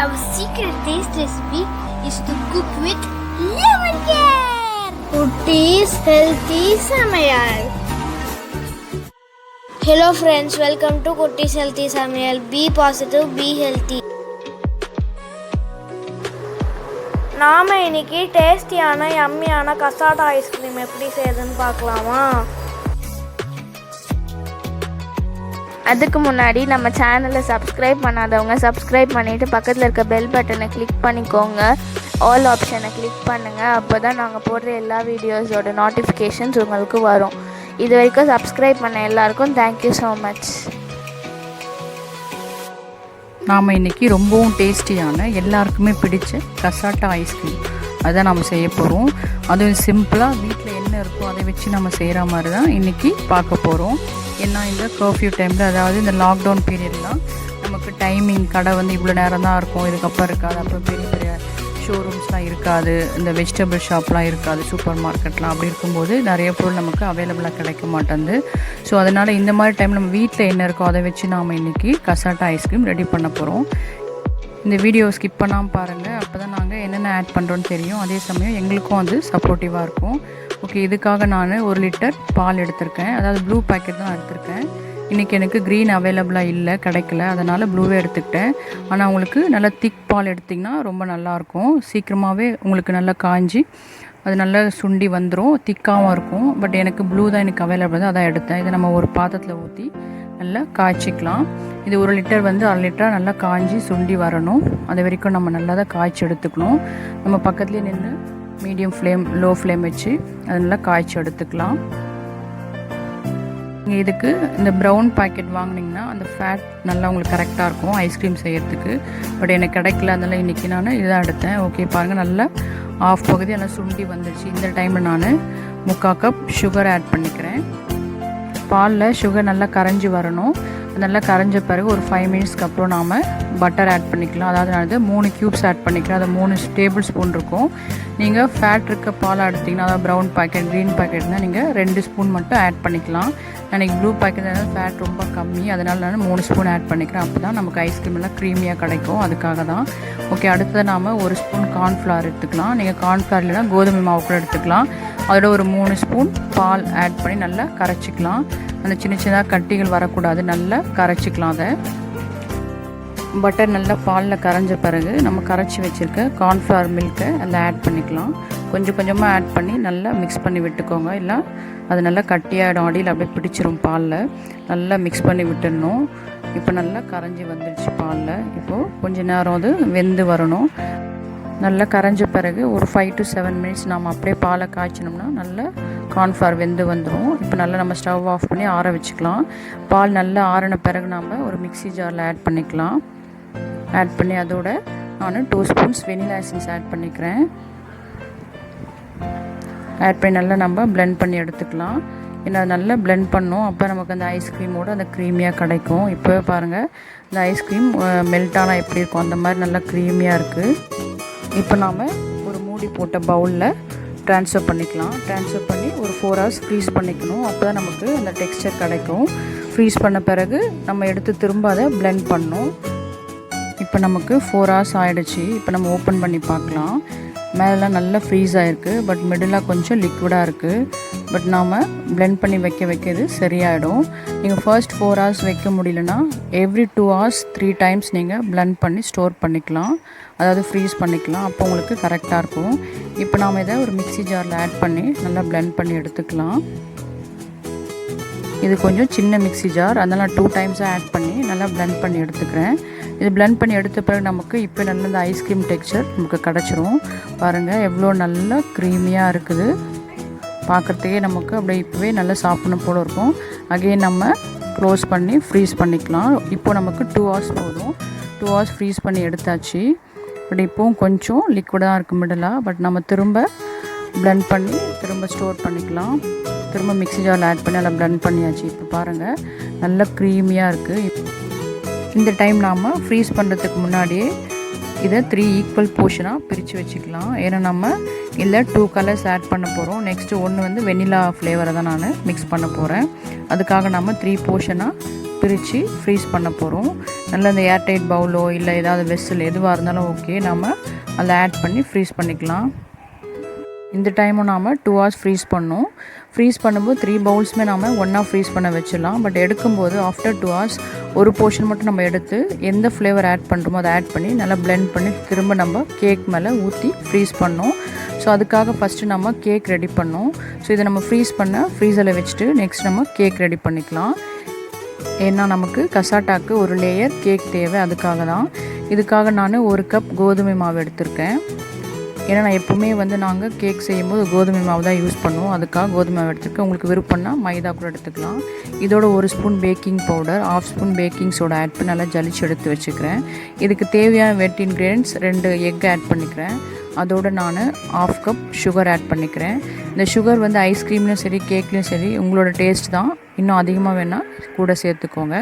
Our secret taste recipe is to cook with lemon care. Kutties healthy Samayal. Hello friends, welcome to Kutties healthy Samayal. Be positive, be healthy. நாம இன்னைக்கு டேஸ்டியான யம்மியான cassata ice cream எப்படி செய்யுதுன்னு பார்க்கலாமா? அதுக்கு முன்னாடி நம்ம சேனலை சப்ஸ்கிரைப் பண்ணாதவங்க சப்ஸ்கிரைப் பண்ணிவிட்டு பக்கத்தில் இருக்க பெல் பட்டனை கிளிக் பண்ணிக்கோங்க. ஆல் ஆப்ஷனை கிளிக் பண்ணுங்கள். அப்போ தான் நாங்கள் போடுற எல்லா வீடியோஸோட நோட்டிஃபிகேஷன்ஸ் உங்களுக்கு வரும். இது வரைக்கும் சப்ஸ்கிரைப் பண்ண எல்லாருக்கும் தேங்க்யூ ஸோ மச். நாம் இன்றைக்கி ரொம்பவும் டேஸ்டியான எல்லாருக்குமே பிடிச்ச கசாட்டா ஐஸ்கிரீம் அதை நம்ம செய்ய போகிறோம். அதுவும் சிம்பிளாக வீட்டில் என்ன இருக்கோ அதை வச்சு நம்ம செய்கிற மாதிரி தான் இன்றைக்கி பார்க்க போகிறோம். ஏன்னா இந்த கர்ஃப்யூ டைமில், அதாவது இந்த லாக்டவுன் பீரியட்லாம் நமக்கு டைமிங் கடை வந்து இவ்வளோ நேரம் தான் இருக்கும், இதுக்கப்புறம் இருக்காது. அப்புறம் பெரிய பெரிய ஷோரூம்ஸ்லாம் இருக்காது, இந்த வெஜிடபிள் ஷாப்லாம் இருக்காது, சூப்பர் மார்க்கெட்லாம். அப்படி இருக்கும்போது நிறைய பொருள் நமக்கு அவைலபிளாக கிடைக்க மாட்டேங்குது. ஸோ அதனால் இந்த மாதிரி டைம் நம்ம வீட்டில் என்ன இருக்கோ அதை வச்சு நாம் இன்றைக்கி கசாட்டா ஐஸ்கிரீம் ரெடி பண்ண போகிறோம். இந்த வீடியோ ஸ்கிப் பண்ணாமல் பாருங்கள். அப்போ தான் நாங்கள் என்னென்ன ஆட் பண்ணுறோன்னு தெரியும். அதே சமயம் எங்களுக்கும் அது சப்போர்ட்டிவாக இருக்கும். ஓகே, இதுக்காக நான் 1 லிட்டர் பால் எடுத்திருக்கேன். அதாவது ப்ளூ பேக்கெட் தான் எடுத்திருக்கேன். இன்றைக்கி எனக்கு க்ரீன் அவைலபிளாக இல்லை, கிடைக்கல. அதனால் ப்ளூவே எடுத்துக்கிட்டேன். ஆனால் உங்களுக்கு நல்லா திக் பால் எடுத்திங்கன்னா ரொம்ப நல்லாயிருக்கும். சீக்கிரமாகவே உங்களுக்கு நல்லா காஞ்சி அது நல்லா சுண்டி வந்துடும், திக்காகவும் இருக்கும். பட் எனக்கு ப்ளூ தான் எனக்கு அவைலபிள் தான், அதான் எடுத்தேன். இதை நம்ம ஒரு பாத்திரத்தில் ஊற்றி நல்லா காய்ச்சிக்கலாம். இது 1 லிட்டர் வந்து 1/2 லிட்டராக நல்லா காய்ஞ்சி சுண்டி வரணும். அது வரைக்கும் நம்ம நல்லா தான் காய்ச்சி எடுத்துக்கணும். நம்ம பக்கத்துலேயே நின்று மீடியம் ஃப்ளேம் லோ ஃப்ளேம் வச்சு அதை நல்லா காய்ச்சி எடுத்துக்கலாம். நீங்கள் இதுக்கு இந்த ப்ரௌன் பாக்கெட் வாங்கினீங்கன்னா அந்த ஃபேட் நல்லா உங்களுக்கு கரெக்டாக இருக்கும் ஐஸ்கிரீம் செய்கிறதுக்கு. பட் எனக்கு கிடைக்கல, அதனால் இன்றைக்கி நான் இதான் எடுத்தேன். ஓகே பாருங்கள், நல்லா ஆஃப் பகுதி நல்லா சுண்டி வந்துடுச்சு. இந்த டைமில் நான் 3/4 கப் சுகர் ஆட் பண்ணிக்கிறேன். பாலில் சுகர் நல்லா கரைஞ்சி வரணும். நல்லா கரைஞ்ச பிறகு ஒரு 5 மினிட்ஸ்க்கு அப்புறம் நாம் பட்டர் ஆட் பண்ணிக்கலாம். அதாவது நான் 3 க்யூப்ஸ் ஆட் பண்ணிக்கிறேன். அது 3 டேபிள் ஸ்பூன் இருக்கும். நீங்கள் ஃபேட் இருக்க பாலாக எடுத்திங்கன்னா, அதாவது ப்ரௌன் பாக்கெட் க்ரீன் பாக்கெட்னால் நீங்கள் 2 ஸ்பூன் மட்டும் ஆட் பண்ணிக்கலாம். எனக்கு ப்ளூ பாக்கெட் ஃபேட் ரொம்ப கம்மி, அதனால் நான் 3 ஸ்பூன் ஆட் பண்ணிக்கிறேன். அப்போ தான் நமக்கு ஐஸ்கிரீம் எல்லாம் க்ரீமியாக கிடைக்கும், அதுக்காக தான். ஓகே, அடுத்தது நாம் 1 ஸ்பூன் கார்ன்ஃப்ளவர் எடுத்துக்கலாம். நீங்கள் கார்ன்ஃப்ளவர் இல்லைனா கோதுமை மாவு கூட எடுத்துக்கலாம். அதோட ஒரு 3 ஸ்பூன் பால் ஆட் பண்ணி நல்லா கரைச்சிக்கலாம். அந்த சின்ன சின்னதாக கட்டிகள் வரக்கூடாது, நல்லா கரைச்சிக்கலாம். அதை பட்டர் நல்லா பாலில் கரைஞ்ச பிறகு நம்ம கரைச்சி வச்சுருக்க கார்ன்ஃப்ளவர் மில்க்கை அதில் ஆட் பண்ணிக்கலாம். கொஞ்சம் கொஞ்சமாக ஆட் பண்ணி நல்லா மிக்ஸ் பண்ணி விட்டுக்கோங்க. இல்லை அது நல்லா கட்டியாகிடும், அடியில் அப்படியே பிடிச்சிரும். பாலில் நல்லா மிக்ஸ் பண்ணி விட்டுடணும். இப்போ நல்லா கரைஞ்சி வந்துடுச்சு பாலில். இப்போது கொஞ்ச நேரம் அது வெந்து வரணும். நல்லா கரைஞ்ச பிறகு ஒரு 5 to 7 மினிட்ஸ் நாம் அப்படியே பாலை காய்ச்சினோம்னா நல்லா கார்ன்ஃப்ளவர் வெந்து வந்துடும். இப்போ நல்லா நம்ம ஸ்டவ் ஆஃப் பண்ணி ஆற வச்சுக்கலாம். பால் நல்லா ஆறின பிறகு நாம் ஒரு மிக்ஸி ஜாரில் ஆட் பண்ணிக்கலாம். ஆட் பண்ணி அதோட நான் 2 ஸ்பூன்ஸ் வெனிலா எசன்ஸ் ஆட் பண்ணிக்கிறேன். ஆட் பண்ணி நல்லா நம்ம பிளெண்ட் பண்ணி எடுத்துக்கலாம். ஏன்னா நல்லா பிளெண்ட் பண்ணோம், அப்போ நமக்கு அந்த ஐஸ்கிரீமோட அந்த க்ரீமியாக கிடைக்கும். இப்போ பாருங்கள், இந்த ஐஸ்கிரீம் மெல்ட்டானால் எப்படி இருக்கும் அந்த மாதிரி நல்லா க்ரீமியாக இருக்குது. இப்போ நாம் ஒரு மூடி போட்ட பவுலில் ட்ரான்ஸ்ஃபர் பண்ணிக்கலாம். ட்ரான்ஸ்ஃபர் பண்ணி ஒரு 4 hours ஃப்ரீஸ் பண்ணிக்கணும். அப்போ தான் நமக்கு அந்த டெக்ஸ்சர் கிடைக்கும். ஃப்ரீஸ் பண்ண பிறகு நம்ம எடுத்து திரும்ப அதை பிளெண்ட் பண்ணணும். இப்போ நமக்கு 4 hours ஆகிடுச்சு. இப்போ நம்ம ஓப்பன் பண்ணி பார்க்கலாம். மேலெலாம் நல்லா ஃப்ரீஸ் ஆகிருக்கு, பட் மிடிலாக கொஞ்சம் லிக்விடாக இருக்குது. பட் நாம் பிளெண்ட் பண்ணி வைக்க இது சரியாயிடும். நீங்கள் ஃபர்ஸ்ட் 4 hours வைக்க முடியலன்னா எவ்ரி 2 hours 3 times நீங்கள் பிளெண்ட் பண்ணி ஸ்டோர் பண்ணிக்கலாம், அதாவது ஃப்ரீஸ் பண்ணிக்கலாம். அப்போ உங்களுக்கு கரெக்டாக இருக்கும். இப்போ நாம் இதை ஒரு மிக்ஸி ஜாரில் ஆட் பண்ணி நல்லா பிளெண்ட் பண்ணி எடுத்துக்கலாம். இது கொஞ்சம் சின்ன மிக்ஸி ஜார், அதனால் நான் 2 times ஆட் பண்ணி நல்லா பிளெண்ட் பண்ணி எடுத்துக்கிறேன். இது பிளெண்ட் பண்ணி எடுத்த பிறகு நமக்கு இப்போ நல்ல இந்த ஐஸ்கிரீம் டெக்ஸ்சர் நமக்கு கிடச்சிரும். பாருங்கள் எவ்வளோ நல்லா க்ரீமியாக இருக்குது. பார்க்குறதுக்கே நமக்கு அப்படியே இப்போவே நல்லா சாப்பிடணும் போல் இருக்கும். அகைன் நம்ம க்ளோஸ் பண்ணி ஃப்ரீஸ் பண்ணிக்கலாம். இப்போ நமக்கு 2 hours போதும். 2 hours ஃப்ரீஸ் பண்ணி எடுத்தாச்சு. பட் இப்போவும் கொஞ்சம் லிக்விடாக இருக்குது மிடலாக. பட் நம்ம திரும்ப பிளெண்ட் பண்ணி திரும்ப ஸ்டோர் பண்ணிக்கலாம். திரும்ப மிக்ஸி ஜாரில் ஆட் பண்ணி நல்லா பிளெண்ட் பண்ணியாச்சு. இப்போ பாருங்கள் நல்லா க்ரீமியாக இருக்குது. இந்த டைம் நாம் ஃப்ரீஸ் பண்ணுறதுக்கு முன்னாடியே இதை 3 ஈக்குவல் போர்ஷனாக பிரித்து வச்சுக்கலாம். ஏன்னா நம்ம இதில் 2 கலர்ஸ் ஆட் பண்ண போகிறோம். நெக்ஸ்ட்டு ஒன்று வந்து வெனிலா ஃப்ளேவரை தான் நான் மிக்ஸ் பண்ண போகிறேன். அதுக்காக நம்ம 3 போர்ஷனாக பிரித்து ஃப்ரீஸ் பண்ண போகிறோம். நல்லா இந்த ஏர்டைட் பவுலோ இல்லை ஏதாவது வெஸ்ஸல் எதுவாக இருந்தாலும் ஓகே, நம்ம அதில் ஆட் பண்ணி ஃப்ரீஸ் பண்ணிக்கலாம். இந்த டைமும் நாம் 2 hours ஃப்ரீஸ் பண்ணோம். ஃப்ரீஸ் பண்ணும்போது 3 பவுல்ஸுமே நாம் ஒன்றா ஃப்ரீஸ் பண்ண வச்சிடலாம். பட் எடுக்கும்போது ஆஃப்டர் 2 hours ஒரு போர்ஷன் மட்டும் நம்ம எடுத்து எந்த ஃப்ளேவர் ஆட் பண்ணுறோமோ அதை ஆட் பண்ணி நல்லா பிளெண்ட் பண்ணி திரும்ப நம்ம கேக் மேலே ஊற்றி ஃப்ரீஸ் பண்ணோம். ஸோ அதுக்காக ஃபஸ்ட்டு நம்ம கேக் ரெடி பண்ணோம். ஸோ இதை நம்ம ஃப்ரீஸ் பண்ண ஃப்ரீசரில் வச்சுட்டு நெக்ஸ்ட் நம்ம கேக் ரெடி பண்ணிக்கலாம். ஏன்னா நமக்கு கசாட்டாக்கு ஒரு லேயர் கேக் தேவை, அதுக்காக தான். இதுக்காக நான் 1 கப் கோதுமை மாவு எடுத்திருக்கேன். ஏன்னா நான் எப்போவுமே நாங்கள் கேக் செய்யும்போது கோதுமை மாவு தான் யூஸ் பண்ணுவோம், அதுக்காக கோதுமை மாவு எடுத்துருக்கேன். உங்களுக்கு விருப்பம்னா மைதா கூட எடுத்துக்கலாம். இதோட 1 spoon baking powder, 1/2 spoon baking soda add பண்ணி நல்லா ஜலிச்சு எடுத்து வச்சுக்கிறேன். இதுக்கு தேவையான வெட் இன்க்ரீடியன்ட்ஸ் 2 எக் ஆட் பண்ணிக்கிறேன். அதோடு நான் 1/2 கப் சுகர் ஆட் பண்ணிக்கிறேன். இந்த சுகர் ஐஸ்கிரீம்லையும் சரி கேக்லேயும் சரி உங்களோட டேஸ்ட் தான், இன்னும் அதிகமாக வேணால் கூட சேர்த்துக்கோங்க.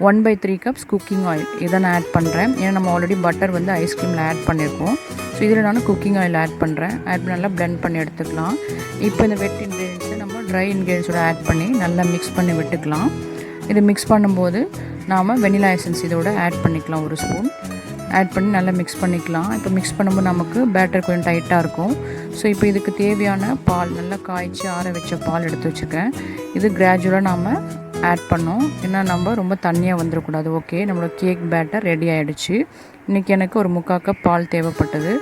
1/3 கப்ஸ் குக்கிங் ஆயில் இதை நான் ஆட் பண்ணுறேன். ஏன்னா நம்ம ஆல்ரெடி பட்டர் ஐஸ்கிரீமில் ஆட் பண்ணியிருக்கோம். ஸோ இதில் நான் குக்கிங் ஆயில் ஆட் பண்ணுறேன். ஆட் பண்ணி நல்லா பிளெண்ட் பண்ணி எடுத்துக்கலாம். இப்போ இந்த வெட் இன்க்ரீடியன்ஸை நம்ம ட்ரை இன்க்ரீடியன்ஸோட ஆட் பண்ணி நல்லா மிக்ஸ் பண்ணி விட்டுக்கலாம். இது மிக்ஸ் பண்ணும்போது நாம் வெனிலா எசன்ஸ் இதோட ஆட் பண்ணிக்கலாம். 1 ஸ்பூன் ஆட் பண்ணி நல்லா மிக்ஸ் பண்ணிக்கலாம். இப்போ மிக்ஸ் பண்ணும்போது நமக்கு பேட்டர் கொஞ்சம் டைட்டாக இருக்கும். ஸோ இப்போ இதுக்கு தேவையான பால் நல்லா காய்ச்சி ஆற வச்ச பால் எடுத்து வச்சுருக்கேன். இது கிராஜுவலாக நாம் ஆட் பண்ணோம். ஏன்னா நம்ம ரொம்ப தண்ணியாக வந்துடக்கூடாது. ஓகே, நம்மளோட கேக் பேட்டர் ரெடி ஆகிடுச்சு. இன்றைக்கி எனக்கு ஒரு 3/4 கப் பால் தேவைப்பட்டது.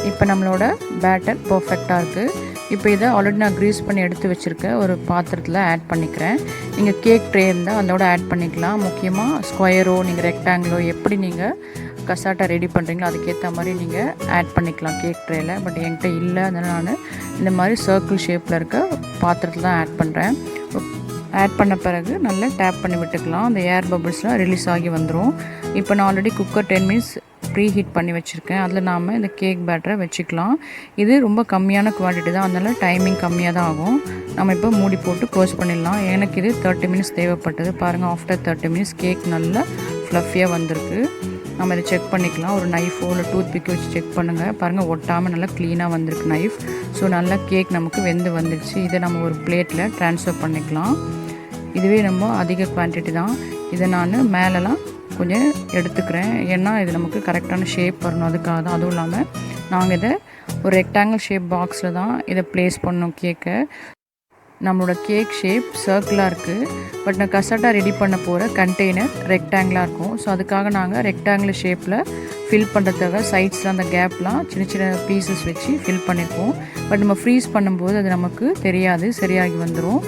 இப்போ நம்மளோட பேட்டர் பர்ஃபெக்டாக இருக்குது. இப்போ இதை ஆல்ரெடி நான் க்ரீஸ் பண்ணி எடுத்து வச்சுருக்கேன் ஒரு பாத்திரத்தில் ஆட் பண்ணிக்கிறேன். நீங்கள் கேக் ட்ரே இருந்தால் அதோட ஆட் பண்ணிக்கலாம். முக்கியமாக ஸ்கொயரோ நீங்கள் ரெக்டாங்கிளோ எப்படி நீங்கள் கசாட்டா ரெடி பண்ணுறீங்களோ அதுக்கேற்ற மாதிரி நீங்கள் ஆட் பண்ணிக்கலாம் கேக் ட்ரேயில். பட் என்கிட்ட இல்லை, அதனால் நான் இந்த மாதிரி சர்க்கிள் ஷேப்பில் இருக்க பாத்திரத்தில் தான் ஆட் பண்ணுறேன். ஆட் பண்ண பிறகு நல்லா டேப் பண்ணி விட்டுக்கலாம். அந்த ஏர் பபிள்ஸ்லாம் ரிலீஸ் ஆகி வந்துடும். இப்போ நான் already cooker 10 minutes preheat பண்ணி வச்சுருக்கேன். அதில் நாம் இந்த கேக் பேட்டரை வச்சுக்கலாம். இது ரொம்ப கம்மியான குவான்டிட்டி தான், அதனால் டைமிங் கம்மியாக தான் ஆகும். நம்ம இப்போ மூடி போட்டு க்ளோஸ் பண்ணிடலாம். எனக்கு இது 30 minutes தேவைப்பட்டது. பாருங்கள், ஆஃப்டர் 30 minutes கேக் நல்லா ஃப்ளஃபியாக வந்திருக்கு. நம்ம இதை செக் பண்ணிக்கலாம். ஒரு நைஃபோ இல்லை டூத் பிக்கோ வச்சு செக் பண்ணுங்கள். பாருங்கள், ஒட்டாமல் நல்லா க்ளீனாக வந்திருக்கு நைஃப். ஸோ நல்லா கேக் நமக்கு வெந்து வந்துடுச்சு. இதை நம்ம ஒரு பிளேட்டில் ட்ரான்ஸ்ஃபர் பண்ணிக்கலாம். இதுவே நம்ம அதிக குவான்டிட்டி தான். இதை நான் மேலெலாம் கொஞ்சம் எடுத்துக்கிறேன். ஏன்னா இது நமக்கு கரெக்டான ஷேப் வரணும், அதுக்காக தான். அதுவும் இல்லாமல் நாங்கள் இதை ஒரு ரெக்டாங்கிள் ஷேப் பாக்ஸில் தான் இதை ப்ளேஸ் பண்ணோம் கேக்கை. நம்மளோட கேக் ஷேப் சர்க்கிளாக இருக்குது. பட் நான் கசாட்டா ரெடி பண்ண போகிற கண்டெய்னர் ரெக்டாங்கிளாக இருக்கும். ஸோ அதுக்காக நாங்கள் ரெக்டாங்கிள் ஷேப்பில் ஃபில் பண்ணுறதுக்காக சைட்ஸில் அந்த கேப்லாம் சின்ன சின்ன பீசஸ் வச்சு ஃபில் பண்ணியிருக்கோம். பட் நம்ம ஃப்ரீஸ் பண்ணும்போது அது நமக்கு தெரியாது, சரியாகி வந்துடும்.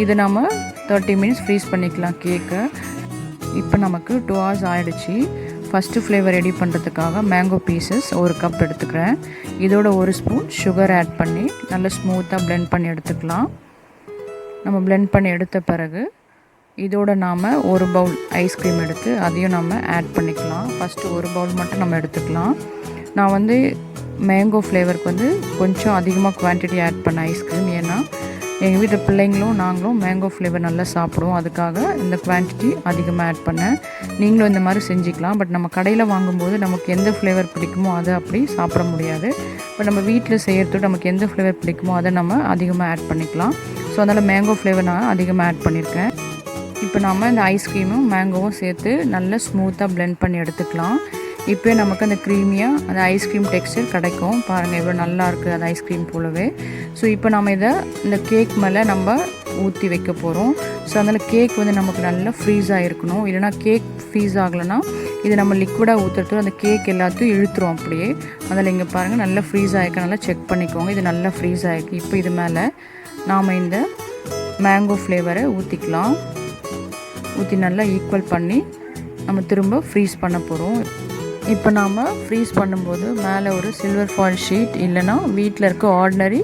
இதை நம்ம 30 minutes ஃப்ரீஸ் பண்ணிக்கலாம் கேக்கை. இப்போ நமக்கு 2 hours ஆகிடுச்சு. ஃபஸ்ட்டு ஃப்ளேவர் ரெடி பண்ணுறதுக்காக மேங்கோ பீசஸ் 1 கப் எடுத்துக்கிறேன். இதோட 1 ஸ்பூன் சுகர் ஆட் பண்ணி நல்லா ஸ்மூத்தாக பிளெண்ட் பண்ணி எடுத்துக்கலாம். நம்ம பிளெண்ட் பண்ணி எடுத்த பிறகு இதோட நாம் 1 பவுல் ஐஸ்கிரீம் எடுத்து அதையும் நம்ம ஆட் பண்ணிக்கலாம். ஃபஸ்ட்டு 1 பவுல் மட்டும் நம்ம எடுத்துக்கலாம். நான் மேங்கோ ஃப்ளேவருக்கு கொஞ்சம் அதிகமாக குவான்டிட்டி ஆட் பண்ண ஐஸ்கிரீம். ஏன்னா எங்கள் வீட்டு பிள்ளைங்களும் நாங்களும் மேங்கோ ஃப்ளேவர் நல்லா சாப்பிடுவோம், அதுக்காக இந்த குவான்டிட்டி அதிகமாக ஆட் பண்ணேன். நீங்களும் இந்த மாதிரி செஞ்சுக்கலாம். பட் நம்ம கடையில் வாங்கும்போது நமக்கு எந்த ஃப்ளேவர் பிடிக்குமோ அதை அப்படி சாப்பிட முடியாது. பட் நம்ம வீட்டில் செய்கிறதுக்கு நமக்கு எந்த ஃப்ளேவர் பிடிக்குமோ அதை நம்ம அதிகமாக ஆட் பண்ணிக்கலாம். ஸோ அதனால் மேங்கோ ஃப்ளேவர் நான் அதிகமாக ஆட் பண்ணியிருக்கேன். இப்போ நம்ம இந்த ஐஸ்கிரீமும் மேங்கோவும் சேர்த்து நல்லா ஸ்மூத்தாக பிளெண்ட் பண்ணி எடுத்துக்கலாம். இப்போ நமக்கு அந்த க்ரீமியாக அந்த ஐஸ்கிரீம் டெக்ஸ்சர் கிடைக்கும். பாருங்கள், எவ்வளோ நல்லா இருக்குது அது ஐஸ்கிரீம் போலவே. ஸோ இப்போ நம்ம இதை இந்த கேக் மேலே நம்ம ஊற்றி வைக்க போகிறோம். ஸோ அதனால் கேக் நமக்கு நல்லா ஃப்ரீஸ் ஆகிருக்கணும். இல்லைனா கேக் ஃப்ரீஸ் ஆகலைன்னா இது நம்ம லிக்விடாக ஊற்றுறது அந்த கேக் எல்லாத்தையும் இழுத்துரும் அப்படியே. அதில் இங்கே பாருங்கள், நல்லா ஃப்ரீஸ் ஆகிருக்க நல்லா செக் பண்ணிக்கோங்க. இது நல்லா ஃப்ரீஸ் ஆகிருக்கு. இப்போ இது மேலே நாம் இந்த மேங்கோ ஃப்ளேவரை ஊற்றிக்கலாம். ஊற்றி நல்லா ஈக்குவல் பண்ணி நம்ம திரும்ப ஃப்ரீஸ் பண்ண போகிறோம். இப்போ நாம் ஃப்ரீஸ் பண்ணும்போது மேலே ஒரு சில்வர் ஃபாயில் ஷீட் இல்லைனா வீட்டில் இருக்க ஆர்டினரி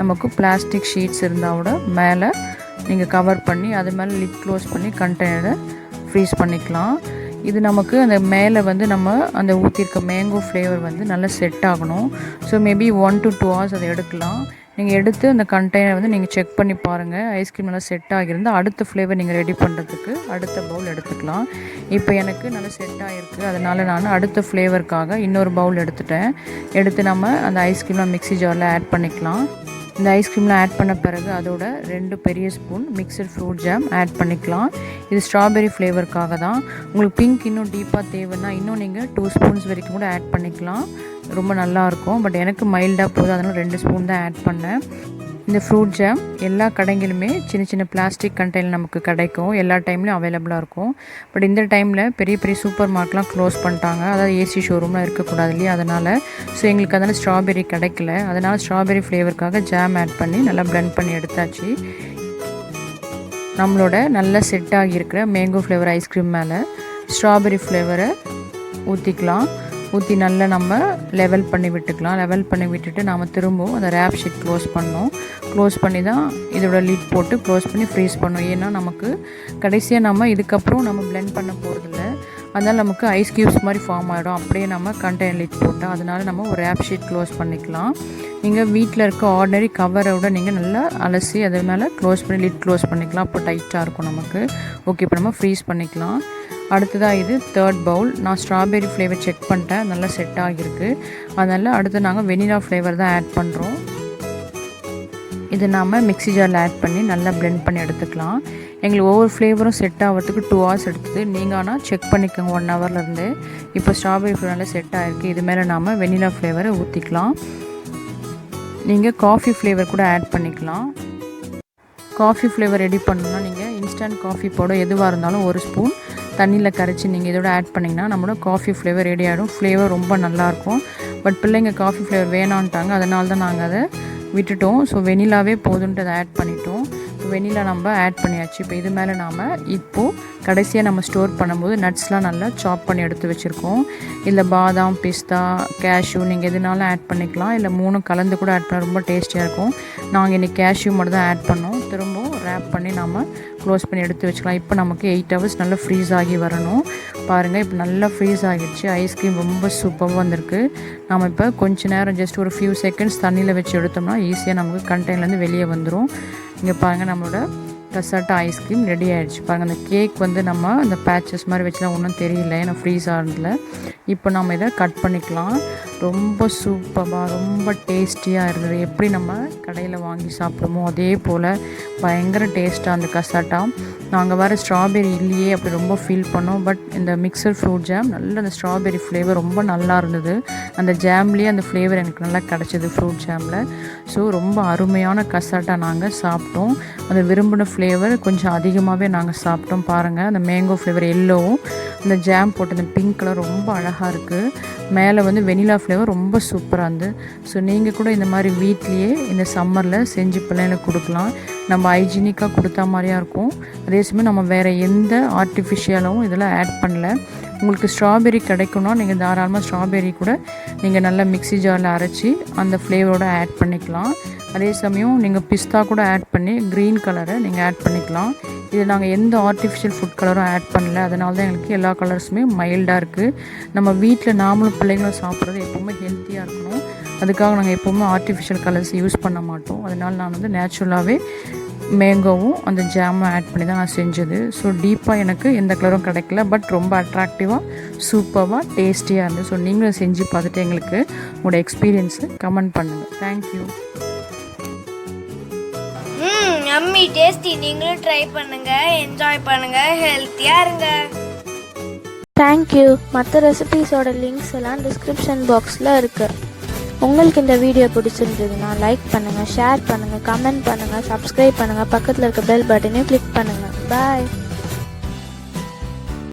நமக்கு பிளாஸ்டிக் ஷீட்ஸ் இருந்தால் கூட மேலே நீங்கள் கவர் பண்ணி அது மேலே லிட் க்ளோஸ் பண்ணி கண்டெய்னரை ஃப்ரீஸ் பண்ணிக்கலாம். இது நமக்கு அந்த மேலே நம்ம அந்த ஊற்றிருக்க மேங்கோ ஃப்ளேவர் நல்லா செட் ஆகணும். ஸோ மேபி 1 to 2 hours அதை எடுக்கலாம். நீங்கள் எடுத்து அந்த கண்டெய்னர் நீங்கள் செக் பண்ணி பாருங்கள். ஐஸ்கிரீம் நல்லா செட் ஆகியிருந்தால் அடுத்த ஃப்ளேவர் நீங்கள் ரெடி பண்ணுறதுக்கு அடுத்த பவுல் எடுத்துக்கலாம். இப்போ எனக்கு நல்லா செட் ஆகிருக்கு, அதனால் நான் அடுத்த ஃப்ளேவருக்காக இன்னொரு பவுல் எடுத்துட்டேன். எடுத்து நம்ம அந்த ஐஸ்கிரீம்லாம் மிக்ஸி ஜாரில் ஆட் பண்ணிக்கலாம். இந்த ஐஸ்கிரீம்லாம் ஆட் பண்ண பிறகு அதோட 2 பெரிய spoon mixed fruit jam add பண்ணிக்கலாம். இது ஸ்ட்ராபெரி ஃப்ளேவருக்காக தான். உங்களுக்கு பிங்க் இன்னும் டீப்பாக தேவைன்னா இன்னும் நீங்கள் 2 ஸ்பூன்ஸ் வரைக்கும் கூட ஆட் பண்ணிக்கலாம். ரொம்ப நல்லாயிருக்கும். பட் எனக்கு மைல்டாக போகுது, அதனால் 2 ஸ்பூன் தான் ஆட் பண்ணேன். இந்த ஃப்ரூட் ஜாம் எல்லா கடைகளிலுமே சின்ன சின்ன பிளாஸ்டிக் கண்டெய்னர் நமக்கு கிடைக்கும், எல்லா டைம்லையும் அவைலபிளாக இருக்கும். பட் இந்த டைமில் பெரிய பெரிய சூப்பர் மார்க்கெட்லாம் க்ளோஸ் பண்ணிட்டாங்க, அதாவது ஏசி ஷோரூம்லாம் இருக்கக்கூடாது இல்லையா, அதனால். ஸோ எங்களுக்கு அதனால் ஸ்ட்ராபெரி கிடைக்கல, அதனால் ஸ்ட்ராபெரி ஃப்ளேவருக்காக ஜாம் ஆட் பண்ணி நல்லா பிளெண்ட் பண்ணி எடுத்தாச்சு. நம்மளோட நல்லா செட் ஆகியிருக்கிற மேங்கோ ஃப்ளேவர் ஐஸ்கிரீம் மேலே ஸ்ட்ராபெரி ஃப்ளேவரை ஊற்றிக்கலாம். ஊற்றி நல்லா நம்ம லெவல் பண்ணி விட்டுக்கலாம். லெவல் பண்ணி விட்டுட்டு நாம் திரும்பவும் அந்த ரேப் ஷீட் க்ளோஸ் பண்ணோம். க்ளோஸ் பண்ணி தான் இதோட லிட் போட்டு க்ளோஸ் பண்ணி ஃப்ரீஸ் பண்ணோம். ஏன்னா நமக்கு கடைசியாக நம்ம இதுக்கப்புறம் நம்ம பிளெண்ட் பண்ண போகிறதில்ல, அதனால் நமக்கு ஐஸ் க்யூப்ஸ் மாதிரி ஃபார்ம் ஆகிடும் அப்படியே நம்ம கண்டெய்னர் லிட் போட்டால். அதனால் நம்ம ஒரு ரேப் ஷீட் க்ளோஸ் பண்ணிக்கலாம். நீங்கள் வீட்டில் இருக்க ஆர்டினரி கவரோட நீங்கள் நல்லா அலசி அது மேலே க்ளோஸ் பண்ணி லிட் க்ளோஸ் பண்ணிக்கலாம். அப்போ டைட்டாக இருக்கும் நமக்கு. ஓகே, இப்போ நம்ம ஃப்ரீஸ் பண்ணிக்கலாம். அடுத்ததாக இது 3rd பவுல். நான் ஸ்ட்ராபெரி ஃப்ளேவர் செக் பண்ணிட்டேன், நல்லா செட் ஆகியிருக்கு. அதனால் அடுத்து நாங்கள் வெனிலா ஃப்ளேவர் தான் ஆட் பண்ணுறோம். இது நாம் மிக்ஸி ஜாரில் ஆட் பண்ணி நல்லா பிளெண்ட் பண்ணி எடுத்துக்கலாம். எங்களுக்கு ஒவ்வொரு ஃப்ளேவரும் செட் ஆகிறதுக்கு 2 hours எடுத்துது. நீங்கள் ஆனால் செக் பண்ணிக்கோங்க 1 hourலேருந்து. இப்போ ஸ்ட்ராபெரி ஃப்ளேவர் நல்லா செட் ஆகிருக்கு. இது மேலே நாம் வெனிலா ஃப்ளேவரை ஊற்றிக்கலாம். நீங்கள் காஃபி ஃப்ளேவர் கூட ஆட் பண்ணிக்கலாம். காஃபி ஃப்ளேவர் ரெடி பண்ணணுன்னா நீங்கள் இன்ஸ்டன்ட் காஃபி பவுடர் எதுவாக இருந்தாலும் 1 ஸ்பூன் தண்ணியில் கரைச்சி நீங்கள் இதோட ஆட் பண்ணிங்கன்னா நம்மளோட காஃபி ஃப்ளேவர் ரெடி ஆகிடும். ஃப்ளேவர் ரொம்ப நல்லாயிருக்கும். பட் பிள்ளைங்க காஃபி ஃப்ளேவர் வேணான்ட்டாங்க, அதனால தான் நாங்கள் அதை விட்டுட்டோம். ஸோ வெனிலாவே போதுன்ட்டு அதை ஆட் பண்ணிட்டோம். இப்போ வெனிலா நம்ம ஆட் பண்ணியாச்சு. இப்போ இது மேலே நாம் இப்போது கடைசியாக நம்ம ஸ்டோர் பண்ணும்போது நட்ஸ்லாம் நல்லா சாப் பண்ணி எடுத்து வச்சுருக்கோம். இல்லை பாதாம், பிஸ்தா, கேஷ்யூ நீங்கள் எதுனாலும் ஆட் பண்ணிக்கலாம். இல்லை 3 கலந்து கூட ஆட் பண்ணால் ரொம்ப டேஸ்டியாக இருக்கும். நாங்கள் இன்றைக்கி கேஷ்யூ மட்டும் தான் ஆட் பண்ணோம். திரும்பவும் ரேப் பண்ணி நாம் க்ளோஸ் பண்ணி எடுத்து வச்சுக்கலாம். இப்போ நமக்கு 8 hours நல்லா ஃப்ரீஸ் ஆகி வரணும். பாருங்கள், இப்போ நல்லா ஃப்ரீஸ் ஆகிடுச்சு. ஐஸ்கிரீம் ரொம்ப சூப்பராக வந்திருக்கு. நம்ம இப்போ கொஞ்சம் நேரம் ஜஸ்ட் ஒரு ஃபியூ செகண்ட்ஸ் தண்ணியில் வச்சு எடுத்தோம்னா ஈஸியாக நமக்கு கண்டெய்னர்லேருந்து வெளியே வந்துடும். இங்கே பாருங்கள், நம்மளோட கசாட்டா ஐஸ்கிரீம் ரெடி ஆகிடுச்சு. பாருங்கள், அந்த கேக் வந்து நம்ம அந்த பேச்சஸ் மாதிரி வச்சுலாம் ஒன்றும் தெரியல, ஏன்னா ஃப்ரீஸ் ஆனதில். இப்போ நம்ம இதை கட் பண்ணிக்கலாம். ரொம்ப சூப்பராக ரொம்ப டேஸ்டியாக இருந்தது. எப்படி நம்ம கடையில் வாங்கி சாப்பிடுமோ அதே போல் பயங்கர டேஸ்ட்டாக அந்த கசாட்டா. நாங்கள் வேறு ஸ்ட்ராபெரி இல்லையே அப்படி ரொம்ப ஃபீல் பண்ணோம். பட் இந்த மிக்சர் ஃப்ரூட் ஜாம் நல்ல அந்த ஸ்ட்ராபெரி ஃப்ளேவர் ரொம்ப நல்லா இருந்தது. அந்த ஜாம்லேயே அந்த ஃப்ளேவர் எனக்கு நல்லா கிடச்சிது ஃப்ரூட் ஜாமில். ஸோ ரொம்ப அருமையான கசாட்டா நாங்கள் சாப்பிட்டோம். அந்த விரும்பின ஃப்ளேவர் கொஞ்சம் அதிகமாகவே நாங்கள் சாப்பிட்டோம். பாருங்கள், அந்த மேங்கோ ஃப்ளேவர் எல்லோவும் அந்த ஜாம் போட்டு அந்த பிங்க் கலர் ரொம்ப அழகாக இருக்குது. மேலே வந்து வெனிலா ஃப்ளேவர் ரொம்ப சூப்பராக இருந்து. ஸோ நீங்கள் கூட இந்த மாதிரி வீட்லேயே இந்த சம்மரில் செஞ்சு பிள்ளைங்களுக்கு கொடுக்கலாம். நம்ம ஹைஜீனிக்காக கொடுத்தா மாதிரியாக இருக்கும். அதே சமயம் நம்ம வேறு எந்த ஆர்டிஃபிஷியலும் இதெல்லாம் ஆட் பண்ணல. உங்களுக்கு ஸ்ட்ராபெரி கிடைக்கும்னா நீங்கள் தாராளமாக ஸ்ட்ராபெரி கூட நீங்கள் நல்லா மிக்ஸி ஜாரில் அரைச்சி அந்த ஃப்ளேவரோட ஆட் பண்ணிக்கலாம். அதே சமயம் நீங்கள் பிஸ்தா கூட ஆட் பண்ணி க்ரீன் கலரை நீங்கள் ஆட் பண்ணிக்கலாம். இது நாங்கள் எந்த ஆர்டிஃபிஷியல் ஃபுட் கலரும் ஆட் பண்ணல, அதனால தான் எங்களுக்கு எல்லா கலர்ஸுமே மைல்டாக இருக்குது. நம்ம வீட்டில் நாமளும் பிள்ளைங்களும் சாப்பிட்றது எப்போவுமே ஹெல்த்தியாக இருக்கணும். அதுக்காக நாங்கள் எப்போவுமே ஆர்டிஃபிஷியல் கலர்ஸ் யூஸ் பண்ண மாட்டோம். அதனால் நான் வந்து நேச்சுரலாகவே மேங்கோவும் அந்த ஜாமும் ஆட் பண்ணி தான் நான் செஞ்சது. ஸோ டீப்பாக எனக்கு எந்த கலரும் கிடைக்கல, பட் ரொம்ப அட்ராக்டிவாக சூப்பராக டேஸ்டியாக இருந்தது. ஸோ நீங்களும் செஞ்சு பார்த்துட்டு எங்களுக்கு உங்களோட எக்ஸ்பீரியன்ஸை கமெண்ட் பண்ணுங்கள். தேங்க்யூ. அம்மி டேஸ்டி, நீங்களும் ட்ரை பண்ணுங்க, என்ஜாய் பண்ணுங்க, ஹெல்த்தியா இருங்க. தேங்க்யூ. மற்ற ரெசிபீஸோட லிங்க்ஸ் எல்லாம் டிஸ்கிரிப்ஷன் பாக்ஸில் இருக்குது. உங்களுக்கு இந்த வீடியோ பிடிச்சிருந்ததுன்னா லைக் பண்ணுங்கள், ஷேர் பண்ணுங்கள், கமெண்ட் பண்ணுங்கள், சப்ஸ்கிரைப் பண்ணுங்கள், பக்கத்தில் இருக்க பெல் பட்டனையும் கிளிக் பண்ணுங்கள். பாய்.